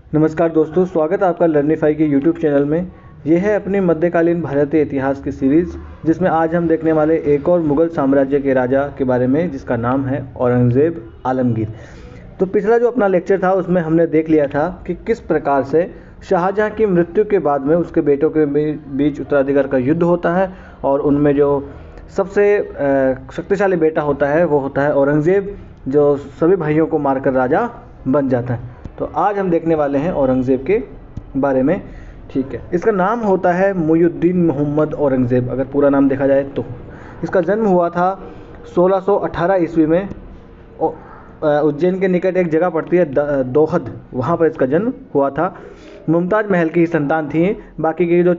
नमस्कार दोस्तों, स्वागत है आपका लर्निफाई के यूट्यूब चैनल में। यह है अपनी मध्यकालीन भारतीय इतिहास की सीरीज़, जिसमें आज हम देखने वाले एक और मुग़ल साम्राज्य के राजा के बारे में, जिसका नाम है औरंगज़ेब आलमगीर। तो पिछला जो अपना लेक्चर था उसमें हमने देख लिया था कि किस प्रकार से शाहजहाँ की मृत्यु के बाद में उसके बेटों के बीच उत्तराधिकार का युद्ध होता है, और उनमें जो सबसे शक्तिशाली बेटा होता है वो होता है औरंगज़ेब, जो सभी भाइयों को मारकर राजा बन जाता है। तो आज हम देखने वाले हैं औरंगज़ेब के बारे में। ठीक है, इसका नाम होता है मुइज़ुद्दीन मोहम्मद औरंगज़ेब, अगर पूरा नाम देखा जाए तो। इसका जन्म हुआ था 1618 ईस्वी में। उज्जैन के निकट एक जगह पड़ती है दोहद, वहाँ पर इसका जन्म हुआ था। मुमताज़ महल की संतान थी। बाकी के जो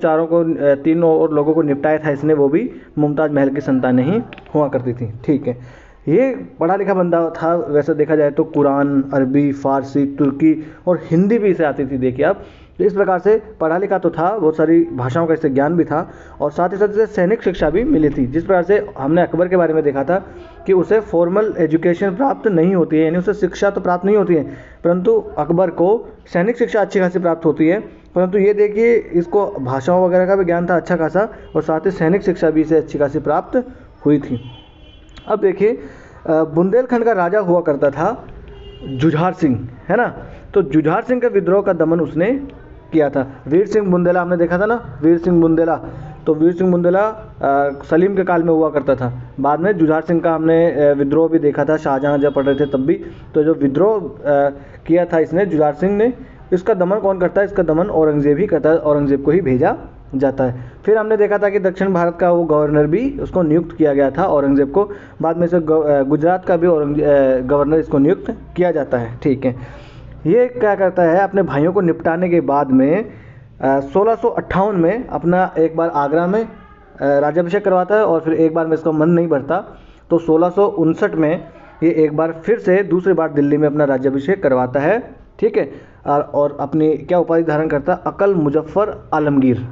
तीनों और लोगों को निपटाया था इसने, वो भी मुमताज़ महल की संतान ही हुआ करती थी। ठीक है, ये पढ़ा लिखा बंदा था। वैसे देखा जाए तो कुरान, अरबी, फ़ारसी, तुर्की और हिंदी भी इसे आती थी। देखिए आप, तो इस प्रकार से पढ़ा लिखा तो था, बहुत सारी भाषाओं का इसे ज्ञान भी था, और साथ ही साथ इसे सैनिक शिक्षा भी मिली थी। जिस प्रकार से हमने अकबर के बारे में देखा था कि उसे फॉर्मल एजुकेशन प्राप्त नहीं होती है, यानी उसे शिक्षा तो प्राप्त नहीं होती है, परंतु अकबर को सैनिक शिक्षा अच्छी खासी प्राप्त होती है। परंतु ये देखिए, इसको भाषाओं वगैरह का भी ज्ञान था अच्छा खासा, और साथ ही सैनिक शिक्षा भी इसे अच्छी खासी प्राप्त हुई थी। अब देखिए, बुंदेलखंड का राजा हुआ करता था जुझार सिंह, है ना। तो जुझार सिंह के विद्रोह का दमन उसने किया था। वीर सिंह बुंदेला हमने देखा था ना, वीर सिंह बुंदेला। तो वीर सिंह बुंदेला सलीम के काल में हुआ करता था। बाद में जुझार सिंह का हमने विद्रोह भी देखा था, शाहजहाँ जब पढ़ रहे थे तब भी। तो जो विद्रोह किया था इसने, जुझार सिंह ने, इसका दमन कौन करता है? इसका दमन औरंगज़ेब ही करता है, औरंगज़ेब को ही भेजा जाता है। फिर हमने देखा था कि दक्षिण भारत का वो गवर्नर भी उसको नियुक्त किया गया था, औरंगज़ेब को। बाद में से गुजरात का भी गवर्नर इसको नियुक्त किया जाता है। ठीक है, ये क्या करता है, अपने भाइयों को निपटाने के बाद में 1658 में अपना एक बार आगरा में राज्याभिषेक करवाता है, और फिर एक बार में इसका मन नहीं भरता, तो 1659 में ये एक बार फिर से दूसरी बार दिल्ली में अपना राज्याभिषेक करवाता है। ठीक है, और अपनी क्या उपाधि धारण करता है? अकल मुजफ्फर आलमगीर।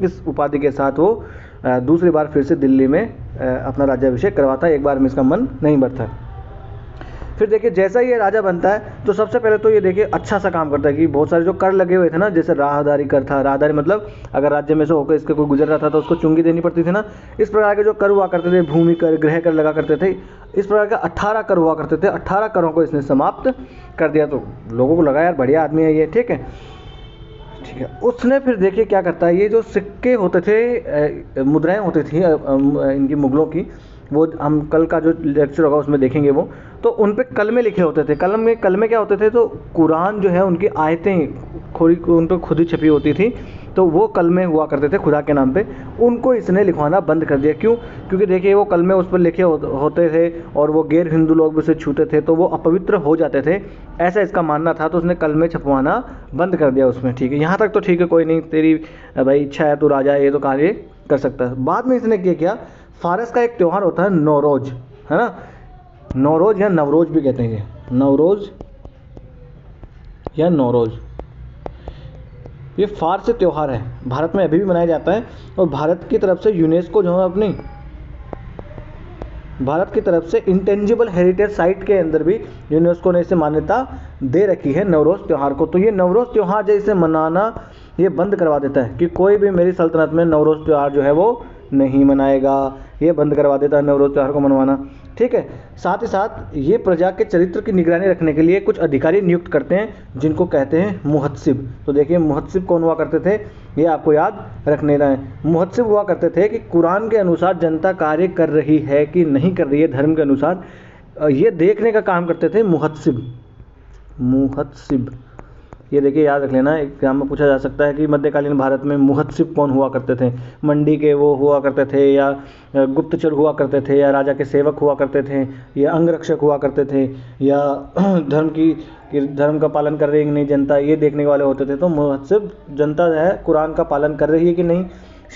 इस उपाधि के साथ वो दूसरी बार फिर से दिल्ली में अपना राज्याभिषेक करवाता है। एक बार में इसका मन नहीं भरता। फिर देखिए, जैसा ही ये राजा बनता है तो सबसे पहले तो ये देखिए अच्छा सा काम करता है कि बहुत सारे जो कर लगे हुए थे ना, जैसे राहदारी कर था। राहदारी मतलब अगर राज्य में से होकर इसके कोई गुजर रहा था तो उसको चुंगी देनी पड़ती थी ना। इस प्रकार के जो कर हुआ करते थे, भूमि कर, गृह कर लगा करते थे, इस प्रकार के 18 कर हुआ करते थे। 18 करों को इसने समाप्त कर दिया। तो लोगों को लगा यार बढ़िया आदमी है ये। ठीक है, ठीक है। उसने फिर देखिए क्या करता है, ये जो सिक्के होते थे, मुद्राएं होती थी इनकी, मुगलों की, वो हम कल का जो लेक्चर होगा उसमें देखेंगे वो। तो उन पे कलमे लिखे होते थे। कलमे क्या होते थे? तो कुरान जो है उनकी आयतें उन पर खुद ही छपी होती थी। तो वो कलमे हुआ करते थे खुदा के नाम पे, उनको इसने लिखवाना बंद कर दिया। क्यों? क्योंकि देखिए वो कलमे उस पर लिखे होते थे, और वो गैर हिंदू लोग भी उसे छूते थे, तो वो अपवित्र हो जाते थे, ऐसा इसका मानना था। तो उसने कलमे छपवाना बंद कर दिया उसमें। ठीक है, यहाँ तक तो ठीक है, कोई नहीं, तेरी भाई इच्छा है, तू राजा है, ये तो कार्य कर सकता है। बाद में इसने क्या, फारस का एक त्यौहार होता है नौरोज, है ना। नौरोज या नवरोज भी कहते हैं, नवरोज या नौरोज, ये फारसी त्यौहार है, भारत में अभी भी मनाया जाता है। और भारत की तरफ से यूनेस्को जो है अपनी, भारत की तरफ से इंटेंजिबल हेरिटेज साइट के अंदर भी यूनेस्को ने इसे मान्यता दे रखी है नवरोज़ त्यौहार को। तो ये नवरोज़ त्यौहार जैसे मनाना ये बंद करवा देता है कि कोई भी मेरी सल्तनत में नवरोज़ त्यौहार जो है वो नहीं मनाएगा, ये बंद करवा देता है नवरोज़ त्यौहार को मनवाना। ठीक है, साथ ही साथ ये प्रजा के चरित्र की निगरानी रखने के लिए कुछ अधिकारी नियुक्त करते हैं, जिनको कहते हैं मुहत्सिब। तो देखिए, मुहत्सिब कौन हुआ करते थे, ये आपको याद रखने है। मुहत्सिब हुआ करते थे कि कुरान के अनुसार जनता कार्य कर रही है कि नहीं कर रही है, धर्म के अनुसार, ये देखने का काम करते थे मुहत्सिब। मुहत्सिब, ये देखिए याद रख लेना, एग्जाम में पूछा जा सकता है कि मध्यकालीन भारत में मुहत्सिब कौन हुआ करते थे। मंडी के वो हुआ करते थे, या गुप्तचर हुआ करते थे, या राजा के सेवक हुआ करते थे, या अंगरक्षक हुआ करते थे, या धर्म का पालन कर रही है कि नहीं जनता, ये देखने वाले होते थे। तो मुहत्सिब जनता जो है कुरान का पालन कर रही है कि नहीं,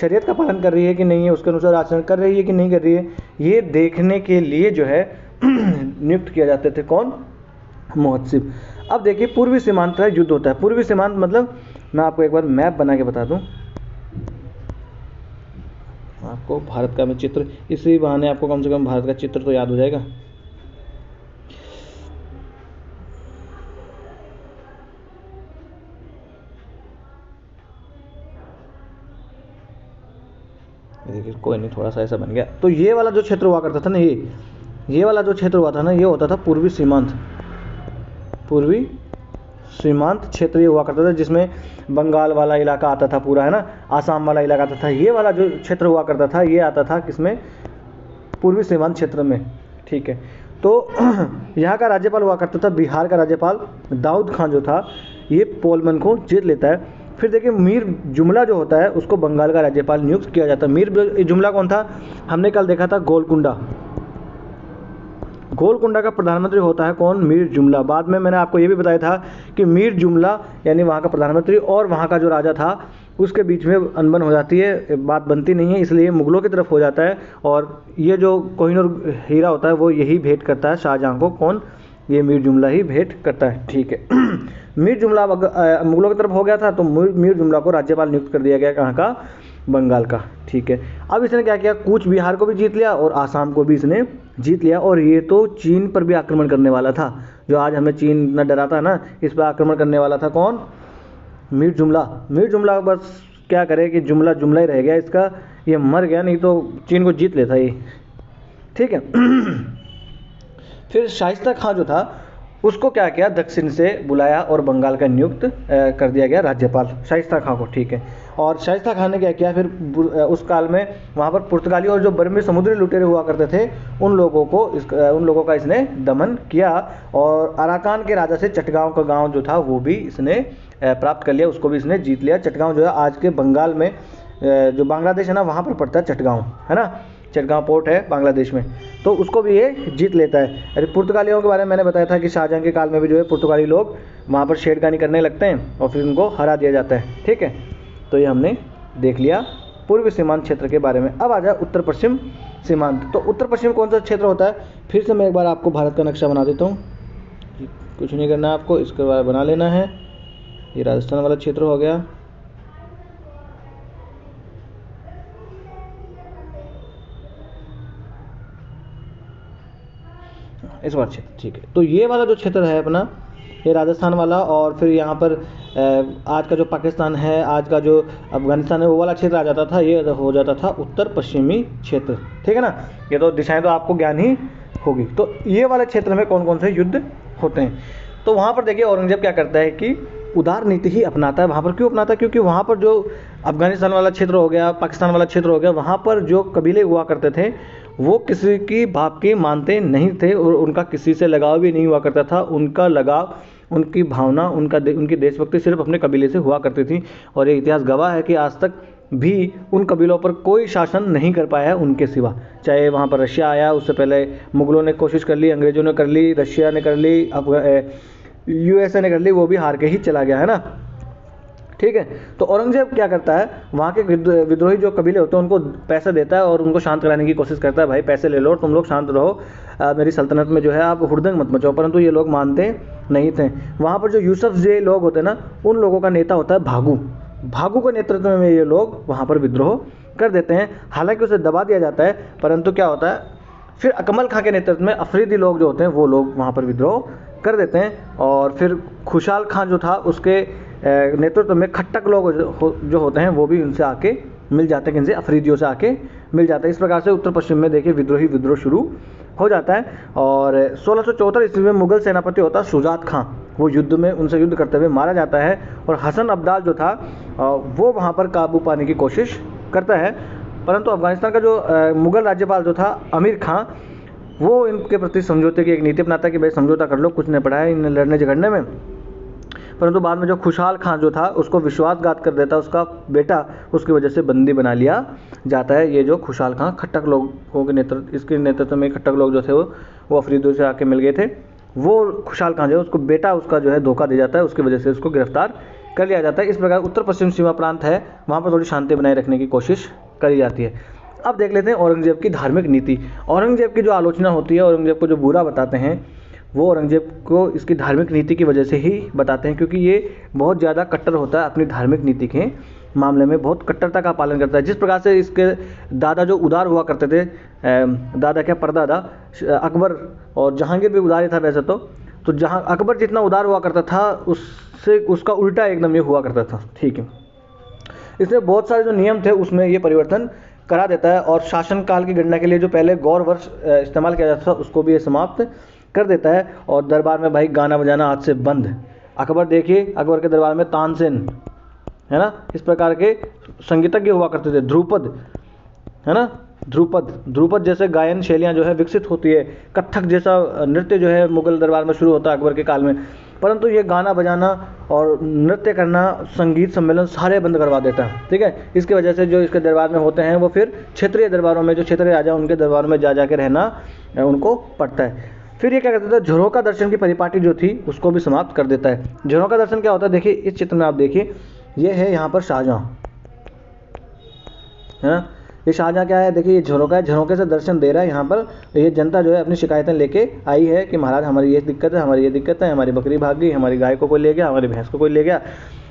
शरीयत का पालन कर रही है कि नहीं है, उसके अनुसार आचरण कर रही है कि नहीं कर रही है, ये देखने के लिए जो है नियुक्त किया जाते थे। कौन? मुहत्सिब। अब देखिए, पूर्वी सीमांत का युद्ध होता है। पूर्वी सीमांत मतलब, मैं आपको एक बार मैप बना के बता दूं, आपको भारत का मैं चित्र, इसी बहाने आपको कम से कम भारत का चित्र तो याद हो जाएगा। देखिए कोई नहीं, थोड़ा सा ऐसा बन गया। तो ये वाला जो क्षेत्र हुआ करता था ना, ये वाला जो क्षेत्र हुआ था ना, ये होता था पूर्वी सीमांत क्षेत्र ये हुआ करता था, जिसमें बंगाल वाला इलाका आता था पूरा, है ना, आसाम वाला इलाका आता था। ये वाला जो क्षेत्र हुआ करता था ये आता था किसमें, पूर्वी सीमांत क्षेत्र में, ठीक है। तो यहाँ का राज्यपाल हुआ करता था, बिहार का राज्यपाल दाऊद खान जो था, ये पोलमन को जीत लेता है। फिर देखिए मीर जुमला जो होता है उसको बंगाल का राज्यपाल नियुक्त किया जाता है। मीर जुमला कौन था, हमने कल देखा था गोलकुंडा का प्रधानमंत्री होता है कौन, मीर जुमला। बाद में मैंने आपको ये भी बताया था कि मीर जुमला यानी वहाँ का प्रधानमंत्री और वहाँ का जो राजा था उसके बीच में अनबन हो जाती है, बात बनती नहीं है, इसलिए मुगलों की तरफ हो जाता है। और ये जो कोहिनूर हीरा होता है वो यही भेंट करता है शाहजहाँ को, कौन, ये मीर जुमला ही भेंट करता है, ठीक है। मीर जुमला मुगलों की तरफ हो गया था, तो मीर जुमला को राज्यपाल नियुक्त कर दिया गया, कहाँ का, बंगाल का, ठीक है। अब इसने क्या किया, कूच बिहार को भी जीत लिया और आसाम को भी इसने जीत लिया। और ये तो चीन पर भी आक्रमण करने वाला था, जो आज हमें चीन इतना डराता है ना, इस पर आक्रमण करने वाला था कौन, मीर जुमला बस क्या करे कि जुमला जुमला ही रह गया इसका, ये मर गया, नहीं तो चीन को जीत लेता ये, ठीक है। फिर शाइस्ता खां जो था उसको क्या किया, दक्षिण से बुलाया और बंगाल का नियुक्त कर दिया गया राज्यपाल शाइस्ता खां को, ठीक है। और शाइस्ता खां ने क्या किया, फिर उस काल में वहाँ पर पुर्तगाली और जो बर्मी समुद्री लुटेरे हुआ करते थे उन लोगों का इसने दमन किया। और अराकान के राजा से चटगांव का गांव जो था वो भी इसने प्राप्त कर लिया, उसको भी इसने जीत लिया। चटगांव जो है आज के बंगाल में, जो बांग्लादेश है ना वहाँ पर पड़ता है चटगांव, है ना, चटगांव पोर्ट है बांग्लादेश में, तो उसको भी ये जीत लेता है। अरे पुर्तगालियों के बारे में मैंने बताया था कि शाहजहाँ के काल में भी जो है पुर्तगाली लोग वहाँ पर छेड़खानी करने लगते हैं और फिर उनको हरा दिया जाता है, ठीक है। तो ये हमने देख लिया पूर्वी सीमांत क्षेत्र के बारे में। अब आ जाए उत्तर पश्चिम सीमांत। तो उत्तर पश्चिम कौन सा क्षेत्र होता है, फिर से मैं एक बार आपको भारत का नक्शा बना देता हूँ, कुछ नहीं करना आपको, इसके बारे बना लेना है। ये राजस्थान वाला क्षेत्र हो गया, इस बार क्षेत्र, ठीक है। तो ये वाला जो क्षेत्र है अपना, ये राजस्थान वाला, और फिर यहाँ पर आज का जो पाकिस्तान है, आज का जो अफगानिस्तान है, वो वाला क्षेत्र आ जाता था, ये हो जाता था उत्तर पश्चिमी क्षेत्र, ठीक है ना। ये तो दिशाएं तो आपको ज्ञान ही होगी। तो ये वाले क्षेत्र में कौन कौन से युद्ध होते हैं, तो वहाँ पर देखिए औरंगजेब क्या करता है कि उदार नीति ही अपनाता है। वहाँ पर क्यों अपनाता है, क्योंकि वहाँ पर जो अफगानिस्तान वाला क्षेत्र हो गया, पाकिस्तान वाला क्षेत्र हो गया, वहाँ पर जो कबीले हुआ करते थे वो किसी की बाप की मानते नहीं थे और उनका किसी से लगाव भी नहीं हुआ करता था। उनका लगाव, उनकी भावना, उनकी देशभक्ति सिर्फ अपने कबीले से हुआ करती थी। और ये इतिहास गवाह है कि आज तक भी उन कबीलों पर कोई शासन नहीं कर पाया है उनके सिवा। चाहे वहाँ पर रशिया आया, उससे पहले मुगलों ने कोशिश कर ली, अंग्रेज़ों ने कर ली, रशिया ने कर ली, USA ने कर ली, वो भी हार के ही चला गया, है ना, ठीक है। तो औरंगजेब क्या करता है, वहाँ के विद्रोही जो कबीले होते हैं उनको पैसे देता है और उनको शांत कराने की कोशिश करता है, भाई पैसे ले लो, तुम लोग शांत रहो, मेरी सल्तनत में जो है आप हुड़दंग मत मचाओ। परंतु ये लोग मानते नहीं थे। वहाँ पर जो यूसुफ जे लोग होते हैं ना, उन लोगों का नेता होता है भागू के नेतृत्व में ये लोग वहाँ पर विद्रोह कर देते हैं। हालांकि उसे दबा दिया जाता है, परंतु क्या होता है, फिर अकमल खां के नेतृत्व में अफरीदी लोग जो होते हैं वो लोग वहाँ पर विद्रोह कर देते हैं। और फिर खुशहाल खां जो था उसके नेतृत्व में खट्टक लोग जो होते हैं वो भी उनसे आके मिल जाते हैं, किनसे, अफरीदियों से आके मिल जाते हैं। इस प्रकार से उत्तर पश्चिम में देखिए विद्रोह शुरू हो जाता है। और 1674 ईस्वी में मुगल सेनापति होता शुजात खां, वो युद्ध में उनसे युद्ध करते हुए मारा जाता है। और हसन अब्दाल जो था वो वहाँ पर काबू पाने की कोशिश करता है, परंतु अफगानिस्तान का जो मुगल राज्यपाल जो था अमीर खां, वो इनके प्रति समझौते की एक नीति अपनाता है कि भाई समझौता कर लो, कुछ नहीं पड़ा है इन लड़ने झगड़ने में। परंतु बाद में जो खुशहाल खां जो था उसको विश्वासघात कर देता, उसका बेटा उसकी वजह से बंदी बना लिया जाता है। ये जो खुशहाल खां खट्टक लोगों के इसके नेतृत्व में खट्टक लोग जो थे वो अफरीदियों से आके मिल गए थे, वो खुशहाल खां जो है उसको बेटा उसका जो है धोखा दे जाता है, उसकी वजह से उसको गिरफ्तार कर लिया जाता है। इस प्रकार उत्तर पश्चिम सीमा प्रांत है, वहाँ पर थोड़ी शांति बनाए रखने की कोशिश करी जाती है। अब देख लेते हैं औरंगजेब की धार्मिक नीति। औरंगजेब की जो आलोचना होती है, औरंगजेब को जो बुरा बताते हैं, वो औरंगजेब को इसकी धार्मिक नीति की वजह से ही बताते हैं, क्योंकि ये बहुत ज़्यादा कट्टर होता है अपनी धार्मिक नीति के मामले में, बहुत कट्टरता का पालन करता है। जिस प्रकार से इसके दादा जो उदार हुआ करते थे, दादा क्या परदादा अकबर और जहांगीर भी उदार ही था वैसे तो जहाँ अकबर जितना उदार हुआ करता था उससे उसका उल्टा एकदम ये हुआ करता था, ठीक है। इसमें बहुत सारे जो नियम थे उसमें ये परिवर्तन करा देता है और शासन काल की गणना के लिए जो पहले गौर वर्ष इस्तेमाल किया जाता था उसको भी ये समाप्त कर देता है। और दरबार में भाई गाना बजाना आज से बंद। अकबर देखिए, अकबर के दरबार में तानसेन, है ना, इस प्रकार के संगीतज्ञ हुआ करते थे। ध्रुपद, है ना, ध्रुपद जैसे गायन शैलियाँ जो है विकसित होती है। कथक जैसा नृत्य जो है मुगल दरबार में शुरू होता है अकबर के काल में। परंतु ये गाना बजाना और नृत्य करना, संगीत सम्मेलन सारे बंद करवा देता है। ठीक है, इसकी वजह से जो इसके दरबार में होते हैं वो फिर क्षेत्रीय दरबारों में, जो क्षेत्रीय राजा उनके दरबार में जा के रहना उनको पड़ता है। फिर ये क्या करता था, झरोका दर्शन की परिपाटी जो थी उसको भी समाप्त कर देता है। झरोका दर्शन क्या होता है, देखिए इस चित्र में आप देखिए, ये है यहाँ पर शाहजहाँ, है ना, ये शाहजहाँ क्या है, देखिए ये झरोका है, झरोके से दर्शन दे रहा है। यहाँ पर ये जनता जो है अपनी शिकायतें लेके आई है कि महाराज हमारी ये दिक्कत है, हमारी ये दिक्कत है, हमारी बकरी भाग गई, हमारी गाय को कोई ले गया, हमारी भैंस को कोई ले गया,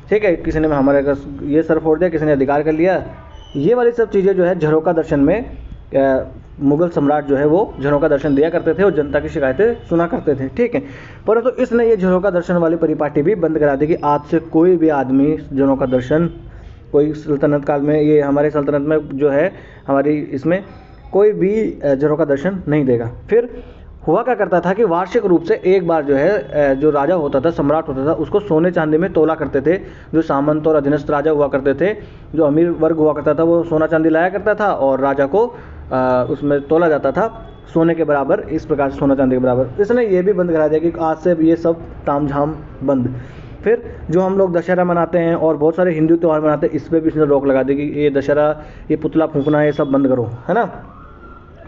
ठीक है, किसी ने हमारे ये सर फोड़ दिया, किसी ने अधिकार कर लिया। ये वाली सब चीज़ें जो है झरोका दर्शन में मुगल सम्राट जो है वो झरोका दर्शन दिया करते थे और जनता की शिकायतें सुना करते थे। ठीक है, परंतु इसने ये झरोका दर्शन वाली परिपाटी भी बंद करा दी कि आज से कोई भी आदमी झरोका दर्शन, कोई सल्तनत काल में, ये हमारे सल्तनत में जो है हमारी, इसमें कोई भी झरोका दर्शन नहीं देगा। फिर हुआ क्या करता था कि वार्षिक रूप से एक बार जो है जो राजा होता था, सम्राट होता था, उसको सोने चांदी में तोला करते थे। जो सामंत और अधीनस्थ राजा हुआ करते थे, जो अमीर वर्ग हुआ करता था, वो सोना चांदी लाया करता था और राजा को उसमें तोला जाता था सोने के बराबर, इस प्रकार से सोना चांदी के बराबर। इसने ये भी बंद करा दिया कि आज से ये सब तामझाम बंद। फिर जो हम लोग दशहरा मनाते हैं और बहुत सारे हिंदू त्यौहार मनाते हैं, इस पर भी इसने रोक लगा दी कि ये दशहरा, ये पुतला फूंकना, ये सब बंद करो, है ना।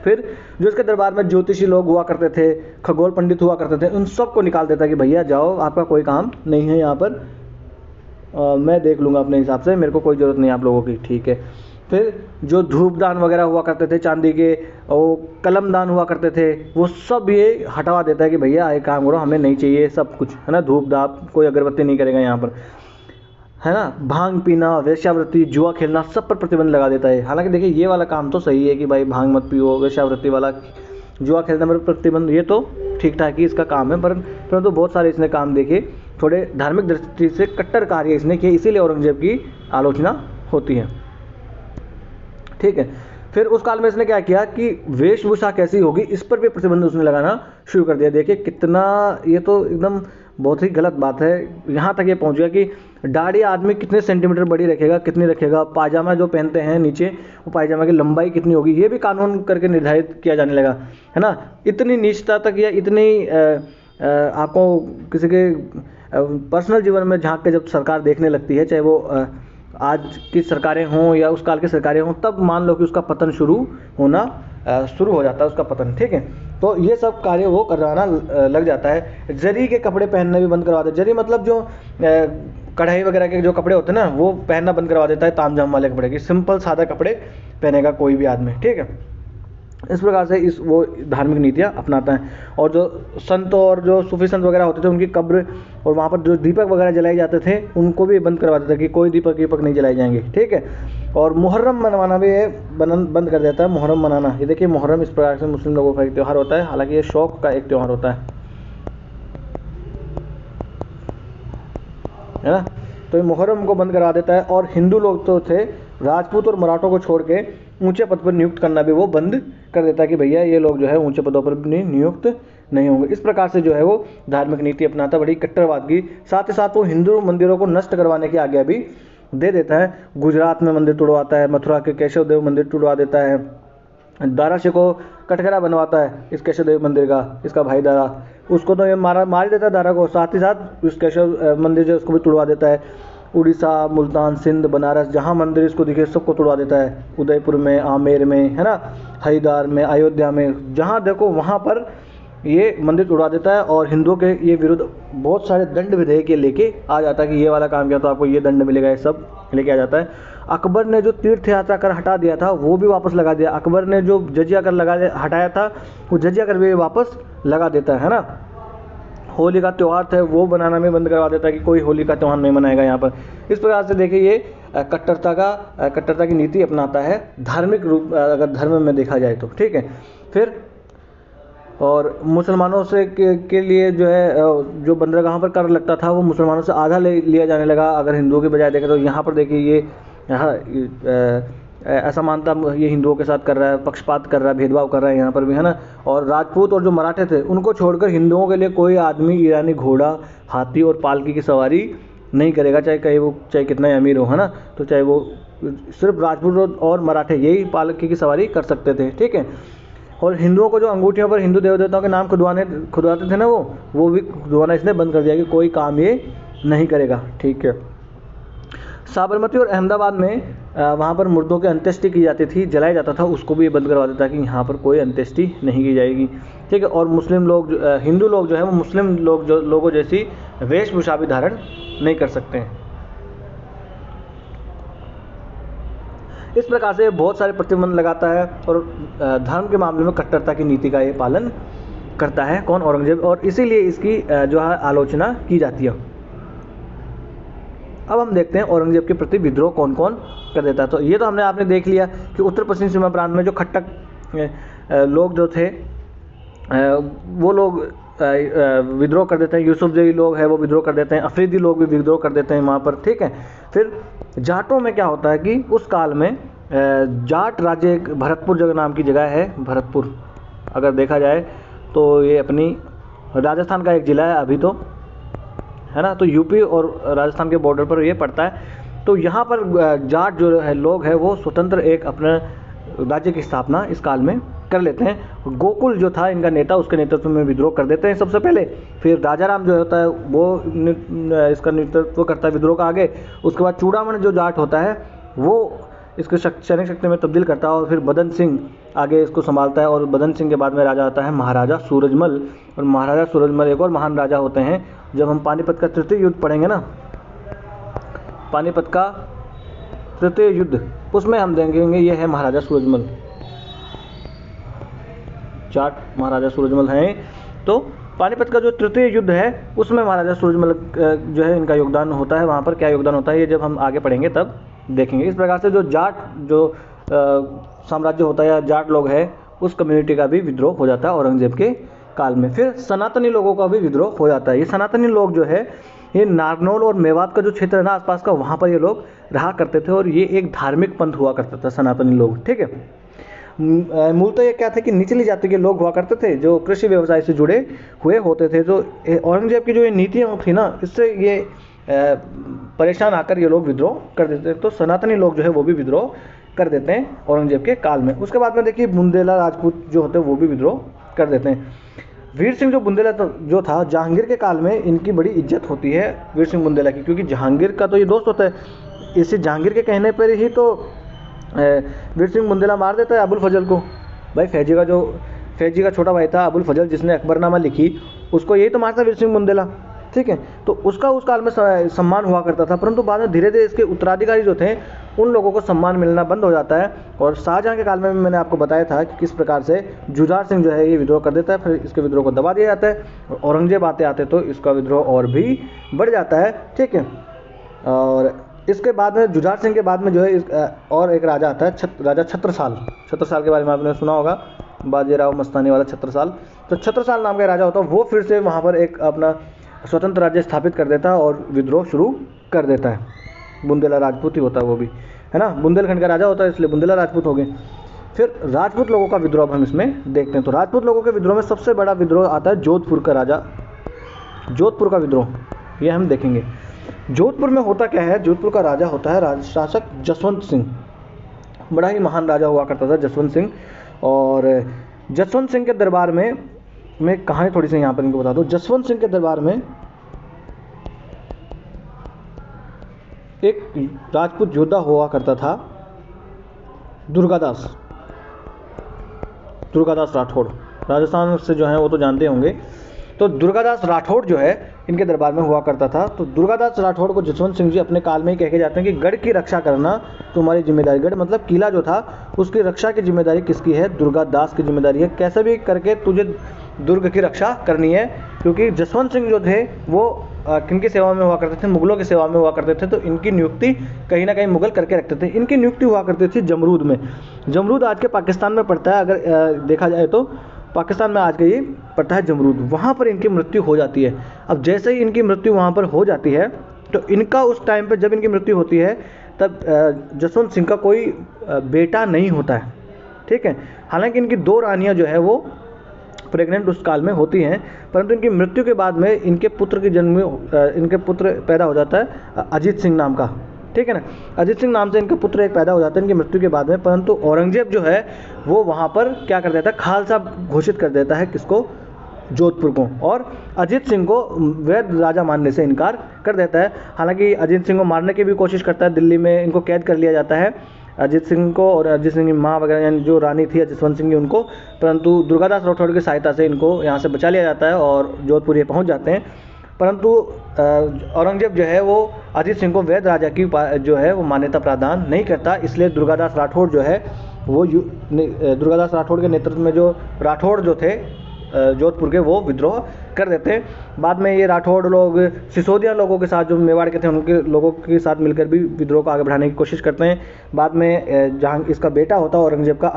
फिर जो इसके दरबार में ज्योतिषी लोग हुआ करते थे, खगोल पंडित हुआ करते थे, उन सब को निकाल देता कि भैया जाओ, आपका कोई काम नहीं है यहाँ पर, मैं देख लूँगा अपने हिसाब से, मेरे को कोई ज़रूरत नहीं आप लोगों की। ठीक है, फिर जो धूपदान वगैरह हुआ करते थे चांदी के, और कलमदान हुआ करते थे, वो सब ये हटवा देता है कि भैया एक काम करो, हमें नहीं चाहिए सब कुछ, है ना। धूप दाप, कोई अगरबत्ती नहीं करेगा यहाँ पर, है ना। भांग पीना, वेश्यावृत्ति, जुआ खेलना, सब पर प्रतिबंध लगा देता है। हालांकि देखिए ये वाला काम तो सही है कि भाई भांग मत पियो, वेश्यावृत्ति वाला, जुआ खेलने पर प्रतिबंध, ये तो ठीक ठाक ही इसका काम है। परंतु बहुत सारे इसने काम देखे थोड़े धार्मिक दृष्टि से कट्टर कार्य इसने किए, इसीलिए औरंगजेब की आलोचना होती है। ठीक है, फिर उस काल में इसने क्या किया कि वेशभूषा कैसी होगी इस पर भी प्रतिबंध उसने लगाना शुरू कर दिया। देखिए कितना, ये तो एकदम बहुत ही गलत बात है। यहाँ तक ये पहुँच गया कि दाढ़ी आदमी कितने सेंटीमीटर बड़ी रखेगा, कितनी रखेगा, पायजामा जो पहनते हैं नीचे, वो पायजामा की लंबाई कितनी होगी, ये भी कानून करके निर्धारित किया जाने लगा, है ना। इतनी नीचता तक या इतनी आपको किसी के पर्सनल जीवन में झांक के जब सरकार देखने लगती है, चाहे वो आज की सरकारें हों या उस काल की सरकारें हों, तब मान लो कि उसका पतन शुरू हो जाता है उसका पतन। ठीक है, तो ये सब कार्य वो करवाना लग जाता है। जरी के कपड़े पहनने भी बंद करवा देते। जरी मतलब जो कढ़ाई वगैरह के जो कपड़े होते हैं ना, वो पहनना बंद करवा देता है। तामझाम वाले कपड़े की, सिंपल सादा कपड़े पहनेगा कोई भी आदमी। ठीक है, इस प्रकार से वो धार्मिक नीतियाँ अपनाता है। और जो संत और जो सूफी संत वगैरह होते थे, उनकी कब्र और वहाँ पर जो दीपक वगैरह जलाए जाते थे, उनको भी बंद करवा देता कि कोई दीपक नहीं जलाए जाएंगे। ठीक है, और मुहर्रम मनवाना भी बंद कर देता है। मुहर्रम मनाना, ये देखिए मुहर्रम इस प्रकार से मुस्लिम लोगों का एक त्यौहार होता है, हालांकि ये शौक का एक त्यौहार होता है ना। तो ये मुहर्रम को बंद करा देता है। और हिंदू लोग तो थे, राजपूत और मराठों को छोड़ के ऊंचे पद पर नियुक्त करना भी वो बंद कर देता है कि भैया ये लोग जो है ऊंचे पदों पर नियुक्त नहीं होंगे। इस प्रकार से जो है वो धार्मिक नीति अपनाता, बड़ी कट्टरवाद की। साथ ही साथ वो हिंदू मंदिरों को नष्ट करवाने की आज्ञा भी दे देता है। गुजरात में मंदिर तुड़वाता है, मथुरा के केशव देव मंदिर तुड़वा देता है, दारा शिकोह कटघरा बनवाता है इस केशव देव मंदिर का, इसका भाई दारा, उसको तो ये मार देता है दारा को। साथ ही साथ इस केशव मंदिर जो उसको भी तुड़वा देता है। उड़ीसा, मुल्तान, सिंध, बनारस, जहाँ मंदिर इसको दिखे सबको तुड़वा देता है। उदयपुर में, आमेर में, है ना, हरिद्वार में, अयोध्या में, जहाँ देखो वहाँ पर ये मंदिर तुड़वा देता है। और हिंदुओं के ये विरुद्ध बहुत सारे दंड विधेयक लेके आ जाता है कि ये वाला काम किया तो आपको ये दंड मिलेगा, ये सब लेके आ जाता है। अकबर ने जो तीर्थ यात्रा कर हटा दिया था वो भी वापस लगा दिया। अकबर ने जो जजिया कर हटाया था वो जजिया कर भी वापस लगा देता है ना। होली का त्यौहार था वो बनाना भी बंद करवा देता है कि कोई होली का त्यौहार नहीं मनाएगा यहाँ पर। इस प्रकार से देखिए ये कट्टरता की नीति अपनाता है धार्मिक रूप, अगर धर्म में देखा जाए तो। ठीक है, फिर और मुसलमानों से के लिए जो है जो बंदरगाहों पर कर लगता था वो मुसलमानों से आधा लिया जाने लगा। अगर हिंदुओं के बजाय देखें तो यहाँ पर देखिए ये यहाँ असमानता ये हिंदुओं के साथ कर रहा है, पक्षपात कर रहा है, भेदभाव कर रहा है यहाँ पर भी, है ना। और राजपूत और जो मराठे थे उनको छोड़कर हिंदुओं के लिए कोई आदमी ईरानी घोड़ा, हाथी और पालकी की सवारी नहीं करेगा, चाहे कितना ही अमीर हो, है ना। तो चाहे वो सिर्फ राजपूत और मराठे यही पालकी की सवारी कर सकते थे, ठीक है। और हिंदुओं को जो अंगूठियों पर हिंदू देव देवताओं के नाम खुदवाते थे ना, वो भी खुदवाना इसने बंद कर दिया कि कोई काम ये नहीं करेगा, ठीक है। साबरमती और अहमदाबाद में वहाँ पर मुर्दों की अंत्येष्टि की जाती थी, जलाया जाता था, उसको भी ये बंद करवा देता कि यहाँ पर कोई अंत्येष्टि नहीं की जाएगी, ठीक है। और मुस्लिम लोग, हिंदू लोग जो है वो मुस्लिम लोगों जैसी वेशभूषा भी धारण नहीं कर सकते हैं। इस प्रकार से बहुत सारे प्रतिबंध लगाता है और धर्म के मामले में कट्टरता की नीति का ये पालन करता है, कौन? औरंगजेब। और इसीलिए इसकी जो है आलोचना की जाती है। अब हम देखते हैं औरंगजेब के प्रति विद्रोह कौन कौन कर देता है। तो ये तो आपने देख लिया कि उत्तर पश्चिम सीमा प्रांत में जो खट्टक लोग जो थे वो लोग विद्रोह कर देते हैं। यूसुफजई लोग हैं वो विद्रोह कर देते हैं, अफरीदी लोग भी विद्रोह कर देते हैं वहाँ पर, ठीक है। फिर जाटों में क्या होता है कि उस काल में जाट राज्य, एक भरतपुर जगह नाम की जगह है, भरतपुर अगर देखा जाए तो ये अपनी राजस्थान का एक ज़िला है अभी तो, है ना। तो यूपी और राजस्थान के बॉर्डर पर ये पड़ता है। तो यहाँ पर जाट जो है लोग हैं वो स्वतंत्र एक अपने राज्य की स्थापना इस काल में कर लेते हैं। गोकुल जो था इनका नेता, उसके नेतृत्व में विद्रोह कर देते हैं सबसे पहले। फिर राजाराम जो होता है वो इसका नेतृत्व करता है विद्रोह का आगे। उसके बाद चूड़ामण जो जाट होता है वो इसके सैनिक शक्ति में तब्दील करता है और फिर बदन सिंह आगे इसको संभालता है। और बदन सिंह के बाद में राजा आता है महाराजा सूरजमल। और महाराजा सूरजमल एक और महान राजा होते हैं। जब हम पानीपत का तृतीय युद्ध पढ़ेंगे ना, पानीपत का तृतीय युद्ध, उसमें हम देखेंगे ये है महाराजा सूरजमल। जाट महाराजा सूरजमल हैं। तो पानीपत का जो तृतीय युद्ध है उसमें महाराजा सूरजमल जो है इनका योगदान होता है। वहाँ पर क्या योगदान होता है ये जब हम आगे पढ़ेंगे तब देखेंगे। इस प्रकार से जो जाट जो साम्राज्य होता है या जाट लोग हैं उस कम्युनिटी का भी विद्रोह हो जाता है औरंगजेब के काल में। फिर सनातनी लोगों का भी विद्रोह हो जाता है। ये सनातनी लोग जो है ये नारनौल और मेवात का जो क्षेत्र है ना आसपास का, वहाँ पर ये लोग रहा करते थे और ये एक धार्मिक पंथ हुआ करता था सनातनी लोग, ठीक है। मूलतः ये क्या था कि निचली जाति के लोग हुआ करते थे जो कृषि व्यवसाय से जुड़े हुए होते थे। तो औरंगजेब की जो ये नीतियाँ थी ना, इससे ये परेशान आकर ये लोग विद्रोह कर देते हैं। तो सनातनी लोग जो है वो भी विद्रोह कर देते हैं औरंगजेब के काल में। उसके बाद में देखिए बुंदेला राजपूत जो होते हैं वो भी विद्रोह कर देते हैं। वीर सिंह जो बुंदेला जो था, जहांगीर के काल में इनकी बड़ी इज्जत होती है वीर सिंह बुंदेला की, क्योंकि जहांगीर का तो ये दोस्त होता है। इसी जहांगीर के कहने पर ही तो वीर सिंह बुंदेला मार देता है अबुल फजल को। भाई फैजी का छोटा भाई था अबुल फजल जिसने अकबरनामा लिखी, उसको यही तो मारता वीर सिंह बुंदेला, ठीक है। तो उसका उस काल में सम्मान हुआ करता था, परंतु बाद में धीरे धीरे इसके उत्तराधिकारी जो थे उन लोगों को सम्मान मिलना बंद हो जाता है। और शाहजहां के काल में भी मैंने आपको बताया था कि किस प्रकार से जुझार सिंह जो है ये विद्रोह कर देता है, फिर इसके विद्रोह को दबा दिया जाता है। और औरंगजेब आते आते तो इसका विद्रोह और भी बढ़ जाता है, ठीक है। और इसके बाद में जुझार सिंह के बाद में जो है और एक राजा आता है राजा छत्रसाल के बारे में आपने सुना होगा, बाजीराव मस्तानी वाला छत्रसाल। तो छत्रसाल नाम का राजा होता है, वो फिर से वहाँ पर एक अपना स्वतंत्र राज्य स्थापित कर देता है और विद्रोह शुरू कर देता है। बुंदेला राजपूत ही होता है वो भी, है ना। बुंदेलखंड का राजा होता है इसलिए बुंदेला राजपूत हो गए। फिर राजपूत लोगों का विद्रोह हम इसमें देखते हैं। तो राजपूत लोगों के विद्रोह में सबसे बड़ा विद्रोह आता है जोधपुर का जोधपुर का विद्रोह, ये हम देखेंगे। जोधपुर में होता क्या है, जोधपुर का राजा होता है राजशासक जसवंत सिंह। बड़ा ही महान राजा हुआ करता था जसवंत सिंह। और जसवंत सिंह के दरबार में मैं कहानी थोड़ी सी यहाँ पर इनको बता दूँ। जसवंत सिंह के दरबार में एक राजपूत योद्धा हुआ करता था दुर्गादास राठौड़। राजस्थान से जो है वो तो जानते होंगे। तो दुर्गादास राठौड़ जो है इनके दरबार में हुआ करता था। तो दुर्गादास राठौड़ को जसवंत सिंह जी अपने काल में ही कह के जाते हैं कि गढ़ की रक्षा करना तुम्हारी जिम्मेदारी। गढ़ मतलब किला जो था उसकी रक्षा की जिम्मेदारी किसकी है, दुर्गादास की जिम्मेदारी है। कैसे भी करके तुझे दुर्ग की रक्षा करनी है, क्योंकि जसवंत सिंह जो थे वो किनकी सेवा में हुआ करते थे, मुगलों की सेवा में हुआ करते थे। तो इनकी नियुक्ति कहीं ना कहीं मुगल करके रखते थे। इनकी नियुक्ति हुआ करती थी जमरूद में। जमरूद आज के पाकिस्तान में पड़ता है, अगर देखा जाए तो पाकिस्तान में आज का ये पड़ता है जमरूद। वहाँ पर इनकी मृत्यु हो जाती है। अब जैसे ही इनकी मृत्यु वहाँ पर हो जाती है तो इनका उस टाइम पे जब इनकी मृत्यु होती है तब जसवंत सिंह का कोई बेटा नहीं होता है, ठीक है। हालांकि इनकी 2 रानियां जो है वो प्रेग्नेंट उस काल में होती हैं, परंतु इनकी मृत्यु के बाद में इनके पुत्र पैदा हो जाता है अजीत सिंह नाम का, ठीक है ना। अजीत सिंह नाम से इनका पुत्र एक पैदा हो जाता है इनकी मृत्यु के बाद में, परंतु औरंगजेब जो है वो वहाँ पर क्या कर देता है, खालसा घोषित कर देता है किसको, जोधपुर को, और अजीत सिंह को वैध राजा मानने से इनकार कर देता है। हालांकि अजीत सिंह को मारने की भी कोशिश करता है, दिल्ली में इनको कैद कर लिया जाता है अजीत सिंह को और अजीत सिंह की माँ वगैरह यानी जो रानी थी जसवंत सिंह की उनको, परंतु दुर्गादास राठौड़ की सहायता से इनको यहाँ से बचा लिया जाता है और जोधपुर ये पहुँच जाते हैं। परंतु औरंगजेब जो है वो अजीत सिंह को वैध राजा की जो है वो मान्यता प्रदान नहीं करता, इसलिए दुर्गादास राठौड़ जो है वो दुर्गादास राठौड़ के नेतृत्व में जो राठौड़ जो थे जोधपुर के वो विद्रोह कर देते हैं। बाद में ये राठौड़ लोग सिसोदिया लोगों के साथ जो मेवाड़ के थे उनके लोगों के साथ मिलकर भी विद्रोह को आगे बढ़ाने की कोशिश करते हैं। बाद में जहाँ इसका बेटा होता है औरंगजेब का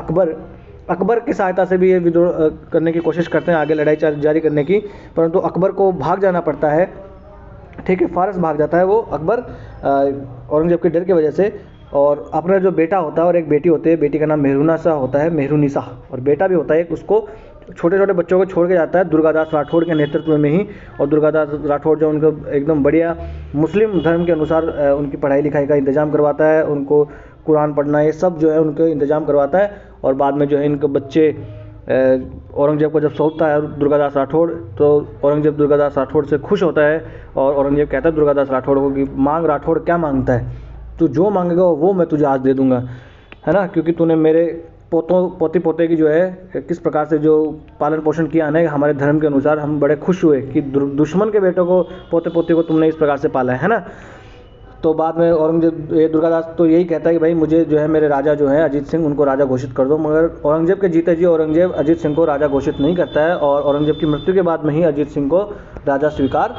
अकबर की सहायता से भी ये विद्रोह करने की कोशिश करते हैं, आगे लड़ाई जारी करने की, परंतु अकबर को भाग जाना पड़ता है, ठीक है, फारस भाग जाता है वो अकबर औरंगजेब के डर की वजह से। और अपना जो बेटा होता है और एक बेटी होती है, बेटी का नाम मेहरुनिसा होता है, मेहरुनिसा, और बेटा भी होता है एक, उसको छोटे छोटे बच्चों को छोड़ के जाता है दुर्गादास राठौड़ के नेतृत्व में ही। और दुर्गादास राठौड़ जो उनको एकदम बढ़िया मुस्लिम धर्म के अनुसार उनकी पढ़ाई लिखाई का इंतजाम करवाता है, उनको कुरान पढ़ना ये सब जो है उनको इंतजाम करवाता है। और बाद में जो है इनके बच्चे औरंगजेब को जब सौंपता है दुर्गादास राठौड़, तो औरंगजेब दुर्गादास राठौड़ से खुश होता है और औरंगजेब कहता है दुर्गादास राठौड़ को कि मांग राठौड़, क्या मांगता है, तू जो मांगेगा वो मैं तुझे आज दे दूंगा, है ना, क्योंकि तूने मेरे पोती पोते की जो है किस प्रकार से जो पालन पोषण किया है हमारे धर्म के अनुसार, हम बड़े खुश हुए कि दुश्मन के बेटों को पोते पोती को तुमने इस प्रकार से पाला है ना। तो बाद में औरंगजेब दुर्गादास तो यही कहता है कि भाई मुझे जो है मेरे राजा जो है अजीत सिंह उनको राजा घोषित कर दो, मगर औरंगजेब के जीते जी औरंगजेब अजीत सिंह को राजा घोषित नहीं करता है और औरंगजेब की मृत्यु के बाद में ही अजीत सिंह को राजा स्वीकार